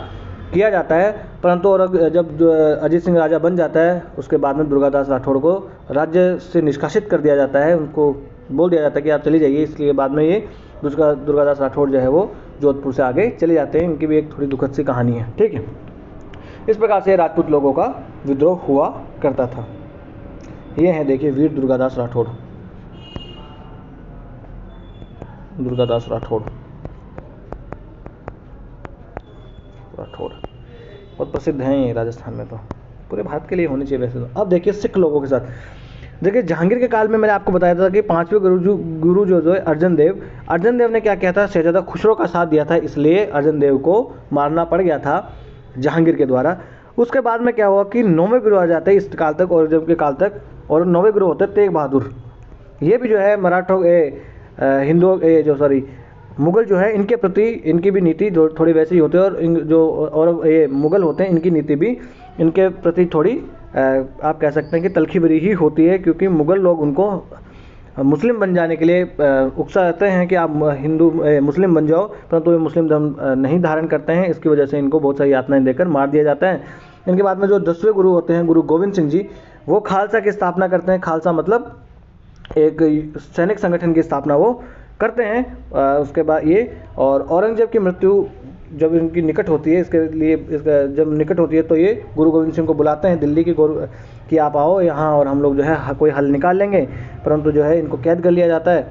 किया जाता है। परंतु जब अजीत सिंह राजा बन जाता है उसके बाद में दुर्गादास राठौड़ को राज्य से निष्कासित कर दिया जाता है, उनको बोल दिया जाता है कि आप चली जाइए। इसलिए बाद में ये दुर्गादास राठौड़ जो है वो जोधपुर से आगे चले जाते हैं। इनकी भी एक थोड़ी दुखद सी कहानी है, ठीक है। इस प्रकार से राजपूत लोगों का विद्रोह हुआ करता था। ये है देखिए वीर दुर्गादास राठौड़, दुर्गादास राठौड़ बहुत प्रसिद्ध हैं ये राजस्थान में, तो पूरे भारत के लिए होनी चाहिए वैसे तो। अब देखिए सिख लोगों के साथ, देखिए जहांगीर के काल में मैंने आपको बताया था कि 5वें गुरु जो है अर्जन देव ने क्या किया था, शहजादा खुसरो का साथ दिया था, इसलिए अर्जन देव को मारना पड़ गया था जहांगीर के द्वारा। उसके बाद में क्या हुआ कि 9वें गुरु आ जाते हैं इस काल तक, औरंगजेब के काल तक, और 9वें गुरु होते हैं तेग बहादुर। ये भी जो है मराठों मुगल जो है इनके प्रति इनकी भी नीति थोड़ी वैसी ही होती है, और ये मुगल होते हैं इनकी नीति भी इनके प्रति थोड़ी आप कह सकते हैं कि तलखी भरी ही होती है, क्योंकि मुगल लोग उनको मुस्लिम बन जाने के लिए उकसाते हैं कि आप मुस्लिम बन जाओ, परंतु वे मुस्लिम धर्म नहीं धारण करते हैं। इसकी वजह से इनको बहुत सारी यातनाएं देकर मार दिया जाता है। इनके बाद में जो 10वें गुरु होते हैं गुरु गोविंद सिंह जी, वो खालसा की स्थापना करते हैं। खालसा मतलब एक सैनिक संगठन की स्थापना वो करते हैं। उसके बाद ये और औरंगजेब की मृत्यु जब इनकी निकट होती है, इसका जब निकट होती है तो ये गुरु गोविंद सिंह को बुलाते हैं दिल्ली कि आप आओ यहाँ और हम लोग जो है कोई हल निकाल लेंगे, परंतु जो है इनको कैद कर लिया जाता है।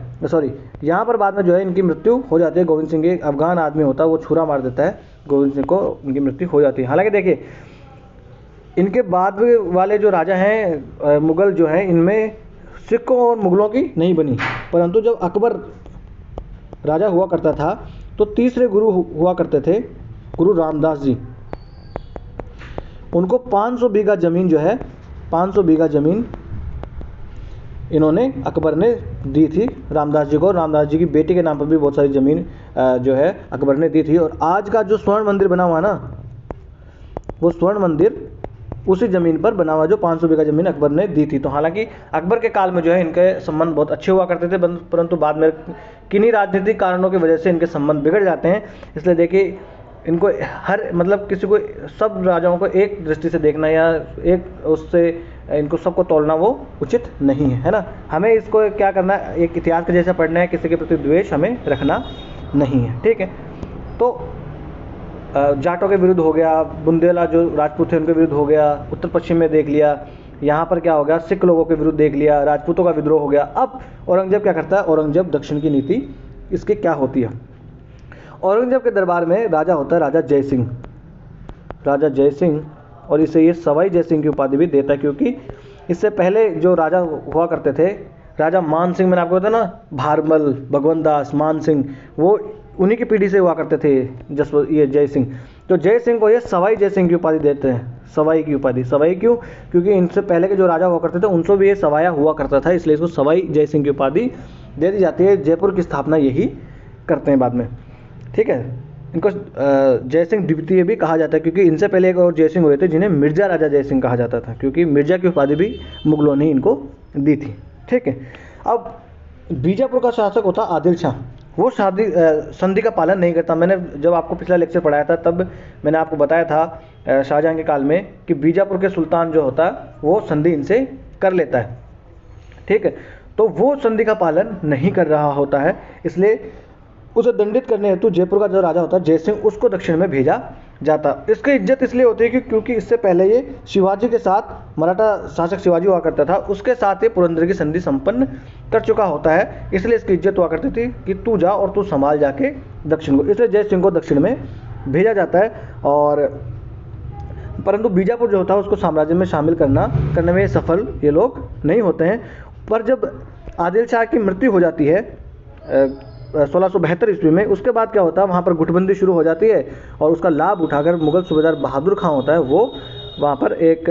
यहाँ पर बाद में जो है इनकी मृत्यु हो जाती है। गोविंद सिंह एक अफगान आदमी होता है, वो छुरा मार देता है गोविंद सिंह को, इनकी मृत्यु हो जाती है। हालांकि देखिए इनके बाद वाले जो राजा हैं मुगल जो हैं, इनमें सिखों और मुगलों की नहीं बनी, परंतु जब अकबर राजा हुआ करता था तो तीसरे गुरु हुआ करते थे गुरु रामदास जी। उनको 500 बीघा जमीन जो है 500 बीघा जमीन इन्होंने अकबर ने दी थी रामदास जी को। रामदास जी की बेटी के नाम पर भी बहुत सारी ज़मीन जो है अकबर ने दी थी। और आज का जो स्वर्ण मंदिर बना हुआ ना, वो स्वर्ण मंदिर उसी ज़मीन पर बना हुआ जो 500 बीघा ज़मीन अकबर ने दी थी। तो हालांकि अकबर के काल में जो है इनके संबंध बहुत अच्छे हुआ करते थे, परंतु बाद में किन्हीं राजनीतिक कारणों की वजह से इनके संबंध बिगड़ जाते हैं। इसलिए देखिए इनको किसी को सब राजाओं को एक दृष्टि से देखना या एक उससे इनको सबको तोलना वो उचित नहीं है ना। हमें इसको क्या करना है, एक इतिहास के जैसा पढ़ना है, किसी के प्रति द्वेष हमें रखना नहीं है, ठीक है। तो जाटों के विरुद्ध हो गया, बुंदेला जो राजपूत थे उनके विरुद्ध हो गया, उत्तर पश्चिम में देख लिया, यहाँ पर क्या हो गया, सिख लोगों के विरुद्ध देख लिया, राजपूतों का विद्रोह हो गया। अब औरंगजेब क्या करता है, औरंगजेब दक्षिण की नीति इसकी क्या होती है। औरंगजेब के दरबार में राजा होता है राजा जय सिंह, राजा जय सिंह, और इसे ये सवाई जय सिंह की उपाधि भी देता है, क्योंकि इससे पहले जो राजा हुआ करते थे, राजा मान सिंह, मैंने आपको बताया ना, भारमल, भगवंत दास, मान सिंह, वो उन्हीं की पीढ़ी से हुआ करते थे ये जय सिंह। तो जय सिंह को ये सवाई जय सिंह की उपाधि देते हैं, सवाई की उपाधि। सवाई क्यों, क्योंकि इनसे पहले के जो राजा हुआ करते थे उनसे भी ये सवाया हुआ करता था, इसलिए इसको सवाई जय सिंह की उपाधि दे दी जाती है। जयपुर की स्थापना यही करते हैं बाद में, ठीक है। इनको जय सिंह द्वितीय भी कहा जाता है, क्योंकि इनसे पहले एक और जय सिंह हुए थे जिन्हें मिर्जा राजा जय सिंह कहा जाता था, क्योंकि मिर्जा की उपाधि भी मुगलों ने इनको दी थी, ठीक है। अब बीजापुर का शासक होता आदिल शाह, वो संधि का पालन नहीं करता। मैंने जब आपको पिछला लेक्चर पढ़ाया था तब मैंने आपको बताया था शाहजहां के काल में कि बीजापुर के सुल्तान जो होता है वो संधि इनसे कर लेता है, ठीक है। तो वो संधि का पालन नहीं कर रहा होता है, इसलिए उसे दंडित करने हेतु जयपुर का जो राजा होता है जय सिंह, उसको दक्षिण में भेजा जाता। इसकी इज्जत इसलिए होती है कि क्योंकि इससे पहले ये शिवाजी के साथ, मराठा शासक शिवाजी हुआ करता था, उसके साथ ये पुरंदर की संधि संपन्न कर चुका होता है, इसलिए इसकी इज्जत हुआ करती थी कि तू जा और तू संभाल जाके दक्षिण को। इसलिए जय सिंह को दक्षिण में भेजा जाता है। और परंतु बीजापुर जो होता है उसको साम्राज्य में शामिल करने में सफल ये लोग नहीं होते हैं। पर जब आदिल शाह की मृत्यु हो जाती है 1672 ईस्वी में, उसके बाद क्या होता है, वहाँ पर गुटबंदी शुरू हो जाती है और उसका लाभ उठाकर मुगल सूबेदार बहादुर खां होता है, वो वहाँ पर एक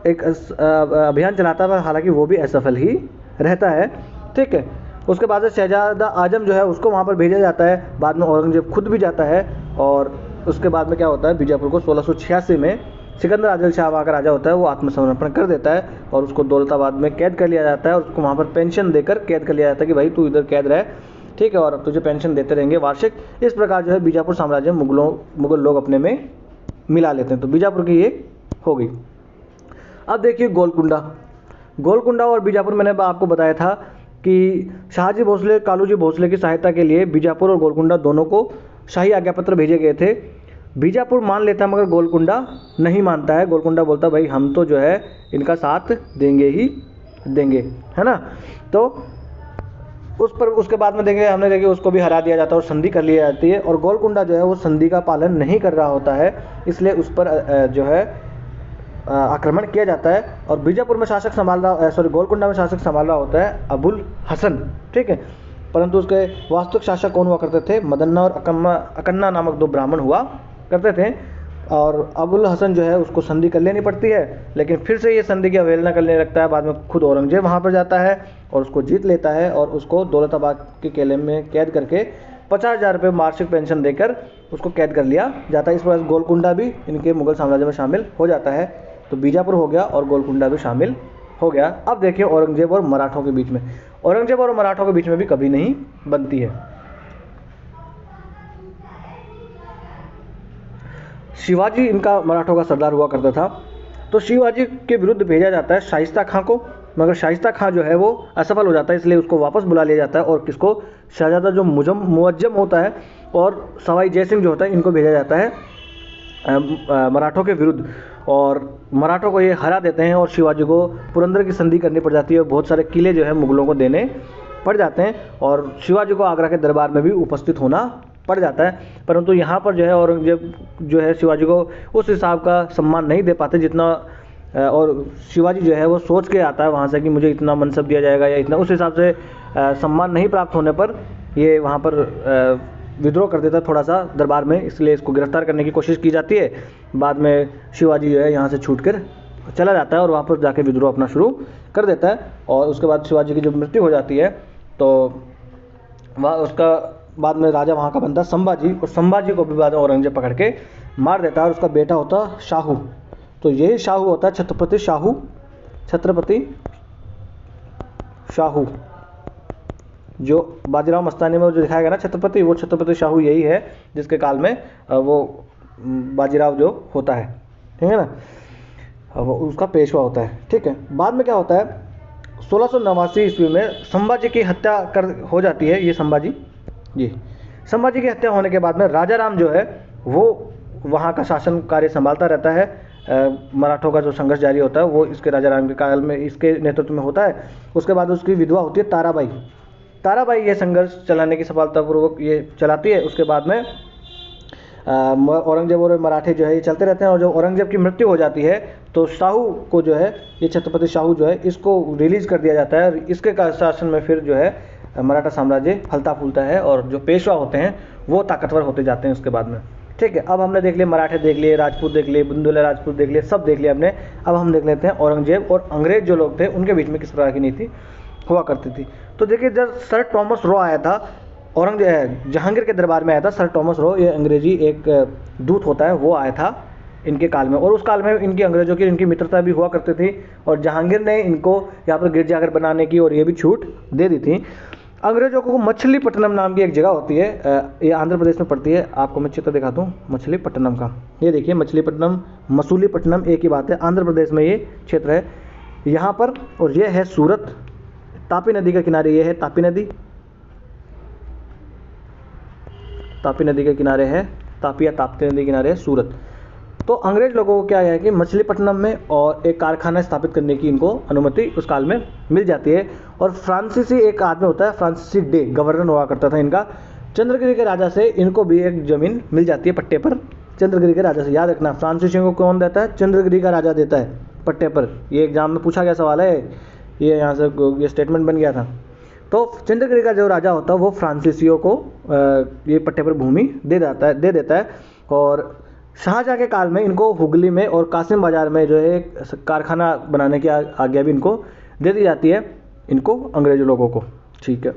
अभियान चलाता है, हालांकि वो भी असफल ही रहता है, ठीक है। उसके बाद से शहजादा आजम जो है उसको वहाँ पर भेजा जाता है, बाद में औरंगजेब खुद भी जाता है। और उसके बाद में क्या होता है, बीजापुर को 1686 में सिकंदर आदिल शाह वहाँ का राजा होता है, वो आत्मसमर्पण कर देता है और उसको दौलताबाद में कैद कर लिया जाता है और उसको वहाँ पर पेंशन देकर कैद कर लिया जाता है कि भाई तू इधर कैद रहे, ठीक है, और तुझे पेंशन देते रहेंगे वार्षिक। इस प्रकार जो है बीजापुर साम्राज्य मुगल लोग अपने में मिला लेते हैं। तो बीजापुर की ये हो गई। अब देखिए गोलकुंडा और बीजापुर, मैंने आपको बताया था कि शाहजी भोसले, कालूजी भोसले की सहायता के लिए बीजापुर और गोलकुंडा दोनों को शाही आज्ञापत्र भेजे गए थे। बीजापुर मान लेता है मगर गोलकुंडा नहीं मानता है। गोलकुंडा बोलता भाई हम तो जो है इनका साथ देंगे ही देंगे, है ना। तो उसके बाद में हमने देखे उसको भी हरा दिया जाता है और संधि कर ली जाती है। और गोलकुंडा जो है वो संधि का पालन नहीं कर रहा होता है, इसलिए उस पर जो है आक्रमण किया जाता है। और बीजापुर में शासक गोलकुंडा में शासक संभाल रहा होता है अबुल हसन, ठीक है। परंतु उसके वास्तविक शासक कौन हुआ करते थे, मदन्ना और अकन्ना नामक दो ब्राह्मण हुआ करते थे। और अबुल हसन जो है उसको संधि कर लेनी पड़ती है, लेकिन फिर से ये संधि की अवहेलना करने लगता है। बाद में खुद औरंगजेब वहाँ पर जाता है और उसको जीत लेता है और उसको दौलताबाद के किले में कैद करके 50,000 रुपये वार्षिक पेंशन देकर उसको कैद कर लिया जाता है। इस प्रकार गोलकुंडा भी इनके मुगल साम्राज्य में शामिल हो जाता है। तो बीजापुर हो गया और गोलकुंडा भी शामिल हो गया। अब देखिए औरंगजेब और मराठों के बीच में, औरंगजेब और मराठों के बीच में भी कभी नहीं बनती है। शिवाजी इनका मराठों का सरदार हुआ करता था, तो शिवाजी के विरुद्ध भेजा जाता है शाइस्ता खां को, मगर शाइस्ता खां जो है वो असफल हो जाता है, इसलिए उसको वापस बुला लिया जाता है। और किसको, शहजादा जो मुअज्जम होता है और सवाई जय सिंह जो होता है, इनको भेजा जाता है मराठों के विरुद्ध। और मराठों को ये हरा देते हैं और शिवाजी को पुरंदर की संधि करनी पड़ जाती है और बहुत सारे किले जो है मुगलों को देने पड़ जाते हैं और शिवाजी को आगरा के दरबार में भी उपस्थित होना पड़ जाता है। परंतु यहाँ पर जो है औरंगजेब जो है शिवाजी को उस हिसाब का सम्मान नहीं दे पाते जितना, और शिवाजी जो है वो सोच के आता है वहाँ से कि मुझे इतना मनसब दिया जाएगा या इतना, उस हिसाब से सम्मान नहीं प्राप्त होने पर ये वहाँ पर विद्रोह कर देता थोड़ा सा दरबार में, इसलिए इसको गिरफ्तार करने की कोशिश की जाती है। बाद में शिवाजी जो है यहाँ से छूटकर चला जाता है और वापस जाके विद्रोह अपना शुरू कर देता है। और उसके बाद शिवाजी की जब मृत्यु हो जाती है तो वह उसका बाद में राजा वहाँ का बनता है संभाजी, और संभाजी को भी बाद में औरंगजेब पकड़ के मार देता है और उसका बेटा होता है शाहू। तो यही शाहू होता है छत्रपति शाहू, जो बाजीराव मस्तानी में जो दिखाया गया ना छत्रपति, वो छत्रपति शाहू यही है जिसके काल में वो बाजीराव जो होता है, ठीक है ना, वो उसका पेशवा होता है, ठीक है। बाद में क्या होता है 1689 ईस्वी में संभाजी की हत्या हो जाती है। ये संभाजी की हत्या होने के बाद में राजा राम जो है वो वहाँ का शासन कार्य संभालता रहता है। मराठों का जो संघर्ष जारी होता है वो इसके राजा राम के काल में इसके नेतृत्व में होता है। उसके बाद उसकी विधवा होती है ताराबाई। ताराबाई ये संघर्ष चलाने की सफलतापूर्वक ये चलाती है। उसके बाद में औरंगजेब और मराठे जो है ये चलते रहते हैं, और जब औरंगजेब की मृत्यु हो जाती है तो शाहू को जो है, ये छत्रपति शाहू जो है, इसको रिलीज कर दिया जाता है। और इसके शासन में फिर जो है मराठा साम्राज्य फलता फूलता है, और जो पेशवा होते हैं वो ताकतवर होते जाते हैं उसके बाद में। ठीक है, अब हमने देख लिए मराठे देख लिए, राजपूत देख लिए, बुंदेला राजपूत देख लिए, सब देख लिया हमने। अब हम देख लेते हैं औरंगजेब और अंग्रेज जो लोग थे उनके बीच में किस प्रकार की नीति हुआ करती थी। तो देखिए, जब सर टॉमस रॉ आया था जहांगीर के दरबार में आया था, सर टॉमस रॉ, ये अंग्रेजी एक दूत होता है, वो आया था इनके काल में। और उस काल में इनकी अंग्रेजों की इनकी मित्रता भी हुआ करती थी, और जहांगीर ने इनको यहाँ पर गिरजाघर बनाने की और ये भी छूट दे दी थी। अंग्रेजों को मछलीपट्टनम नाम की एक जगह होती है, ये आंध्र प्रदेश में पड़ती है। आपको मैं चित्र दिखाता हूँ मछलीपट्टनम का। ये देखिए मछलीपट्टनम, मसूलीपट्टनम एक ही बात है, आंध्र प्रदेश में ये क्षेत्र है यहाँ पर। और ये है सूरत, तापी नदी के किनारे ये है तापी नदी। तापी नदी के किनारे है तापी या ताप्ती नदी के किनारे है सूरत। तो अंग्रेज लोगों को क्या है कि मछलीपट्टनम में और एक कारखाना स्थापित करने की इनको अनुमति उस काल में मिल जाती है। और फ्रांसीसी एक आदमी होता है, फ्रांसीसी डे गवर्नर हुआ करता था इनका। चंद्रगिरी के राजा से इनको भी एक जमीन मिल जाती है पट्टे पर, चंद्रगिरी के राजा से। याद रखना, फ्रांसीसियों को कौन देता है? चंद्रगिरी का राजा देता है पट्टे पर। ये एग्जाम में पूछा गया सवाल है, ये यहाँ से ये स्टेटमेंट बन गया था। तो चंद्रगिरी का जो राजा होता है वो फ्रांसीसियों को ये पट्टे पर भूमि दे देता है। और शाहजहाँ के काल में इनको हुगली में और कासिम बाजार में जो है एक कारखाना बनाने की आज्ञा भी इनको दे दी जाती है, इनको अंग्रेज लोगों को। ठीक है,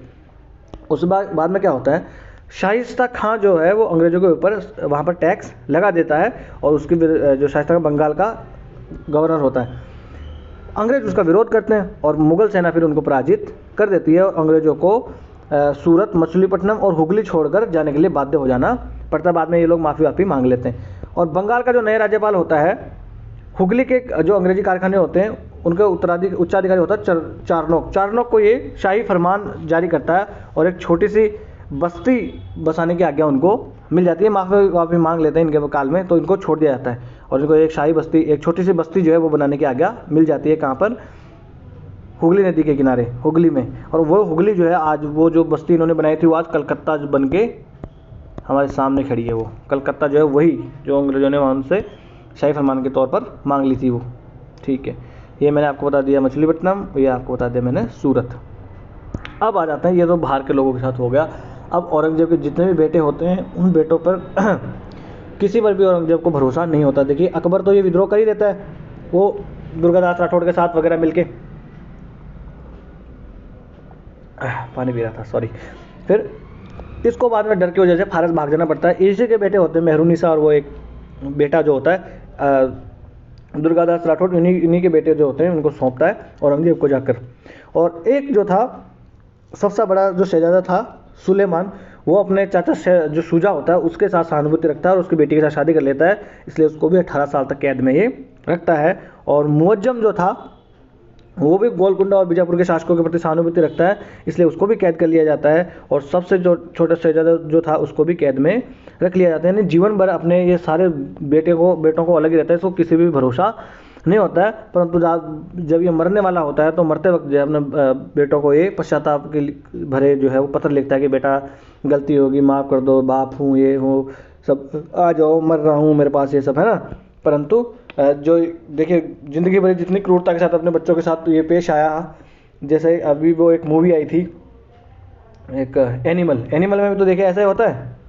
उस बाद में क्या होता है, शाइस्ता खां जो है वो अंग्रेजों के ऊपर वहाँ पर टैक्स लगा देता है, और उसकी जो शाइस्ता खां बंगाल का गवर्नर होता है। अंग्रेज उसका विरोध करते हैं और मुगल सेना फिर उनको पराजित कर देती है, और अंग्रेजों को सूरत, मछलीपट्टनम और हुगली छोड़कर जाने के लिए बाध्य हो जाना पड़ता है। बाद में ये लोग माफ़ी मांग लेते हैं। और बंगाल का जो नया राज्यपाल होता है, हुगली के जो अंग्रेजी कारखाने होते हैं उनके उच्चाधिकारी होता है चारनोक को ये शाही फरमान जारी करता है, और एक छोटी सी बस्ती बसाने की आज्ञा उनको मिल जाती है। माफ़ी मांग लेते हैं इनके काल में, तो इनको छोड़ दिया जाता है, और इनको एक शाही बस्ती, एक छोटी सी बस्ती जो है वो बनाने की आज्ञा मिल जाती है। कहाँ पर? हुगली नदी के किनारे, हुगली में। और वो हुगली जो है आज वो जो बस्ती इन्होंने बनाई थी वो आज कलकत्ता बन के हमारे सामने खड़ी है। वो कलकत्ता जो है वही जो अंग्रेजों ने वहाँ से शाही फरमान के तौर पर मांग ली थी वो। ठीक है, ये मैंने आपको बता दिया मछलीपट्टनम, ये आपको बता दिया मैंने सूरत। अब आ जाते हैं, ये तो बाहर के लोगों के साथ हो गया। अब औरंगजेब के जितने भी बेटे होते हैं उन बेटों पर किसी पर भी औरंगजेब को भरोसा नहीं होता। देखिए अकबर तो ये विद्रोह कर ही देता है, वो दुर्गादास राठौड़ के साथ वगैरह मिलके, पानी पी रहा था, सॉरी। फिर इसको बाद में डर की वजह से फारस भाग जाना पड़ता है। इसी के बेटे होते हैं मेहरुनिसा, और वो एक बेटा जो होता है दुर्गादास राठौड़, इन्हीं के बेटे जो होते हैं उनको सौंपता है औरंगजेब को जाकर। और एक जो था सबसे बड़ा जो शहजादा था सुलेमान, वो अपने चाचा से जो शुजा होता है उसके साथ सहानुभूति रखता है और उसकी बेटी के साथ शादी कर लेता है, इसलिए उसको भी 18 साल तक कैद में ये रखता है। और मुअज्जम जो था वो भी गोलकुंडा और बीजापुर के शासकों के प्रति सहानुभूति रखता है, इसलिए उसको भी कैद कर लिया जाता है। और सबसे जो छोटा शहजादा जो था उसको भी कैद में रख लिया जाता है। यानी जीवन भर अपने ये सारे बेटों को अलग ही रहता है, इसको किसी भी भरोसा नहीं होता है। परंतु जब ये मरने वाला होता है तो मरते वक्त जो है अपने बेटों को ये पश्चाताप के भरे जो है वो पत्र लिखता है कि बेटा गलती होगी, माफ़ कर दो, बाप हूँ, ये हूँ, सब आ जाओ, मर रहा हूँ, मेरे पास ये सब है ना। परंतु जो देखिए ज़िंदगी भर जितनी क्रूरता के साथ अपने बच्चों के साथ ये पेश आया, जैसे अभी वो एक मूवी आई थी एक एनिमल में भी तो देखिए ऐसा ही होता है।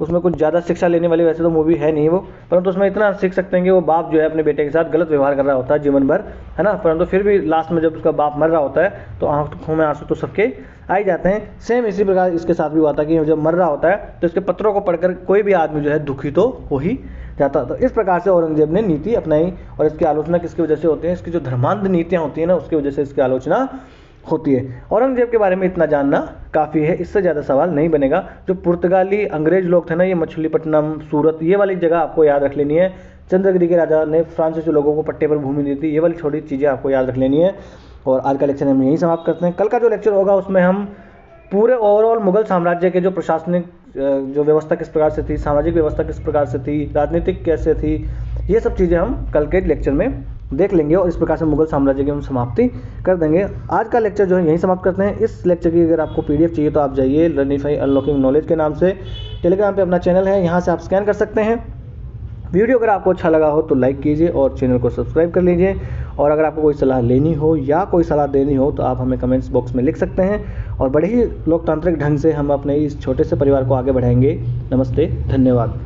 उसमें कुछ ज़्यादा शिक्षा लेने वाली वैसे तो मूवी है नहीं वो, परंतु उसमें इतना सीख सकते हैं कि वो बाप जो है अपने बेटे के साथ गलत व्यवहार कर रहा होता है जीवन भर, है ना। परंतु फिर भी लास्ट में जब उसका बाप मर रहा होता है तो आंखों में आंसू तो सबके आ ही जाते हैं। सेम इसी प्रकार इसके साथ भी हुआ था कि जब मर रहा होता है तो इसके पत्रों को पढ़कर कोई भी आदमी जो है दुखी तो हो ही जाता। तो इस प्रकार से औरंगजेब ने नीति अपनाई, और इसकी आलोचना किसकी वजह से होती है? इसकी जो धर्मांध नीतियाँ होती हैं ना, उसकी वजह से इसकी आलोचना होती है। औरंगजेब के बारे में इतना जानना काफ़ी है, इससे ज़्यादा सवाल नहीं बनेगा। जो पुर्तगाली अंग्रेज लोग थे ना, ये मछलीपट्टनम, सूरत, ये वाली जगह आपको याद रख लेनी है। चंद्रगिरी के राजा ने फ्रांसीसी लोगों को पट्टे पर भूमि दी थी, ये वाली छोटी चीज़ें आपको याद रख लेनी है। और आज का लेक्चर हम यहीं समाप्त करते हैं। कल का जो लेक्चर होगा उसमें हम पूरे ओवरऑल मुगल साम्राज्य के जो प्रशासनिक जो व्यवस्था किस प्रकार से थी, सामाजिक व्यवस्था किस प्रकार से थी, राजनीतिक कैसे थी, ये सब चीज़ें हम कल के लेक्चर में देख लेंगे और इस प्रकार से मुगल साम्राज्य की हम समाप्ति कर देंगे। आज का लेक्चर जो है यहीं समाप्त करते हैं। इस लेक्चर की अगर आपको PDF चाहिए तो आप जाइए लर्निफाई अनलॉकिंग नॉलेज के नाम से टेलीग्राम पे अपना चैनल है, यहाँ से आप स्कैन कर सकते हैं। वीडियो अगर आपको अच्छा लगा हो तो लाइक कीजिए और चैनल को सब्सक्राइब कर लीजिए। और अगर आपको कोई सलाह लेनी हो या कोई सलाह देनी हो तो आप हमें कमेंट्स बॉक्स में लिख सकते हैं और बड़े ही लोकतांत्रिक ढंग से हम अपने इस छोटे से परिवार को आगे बढ़ाएंगे। नमस्ते, धन्यवाद।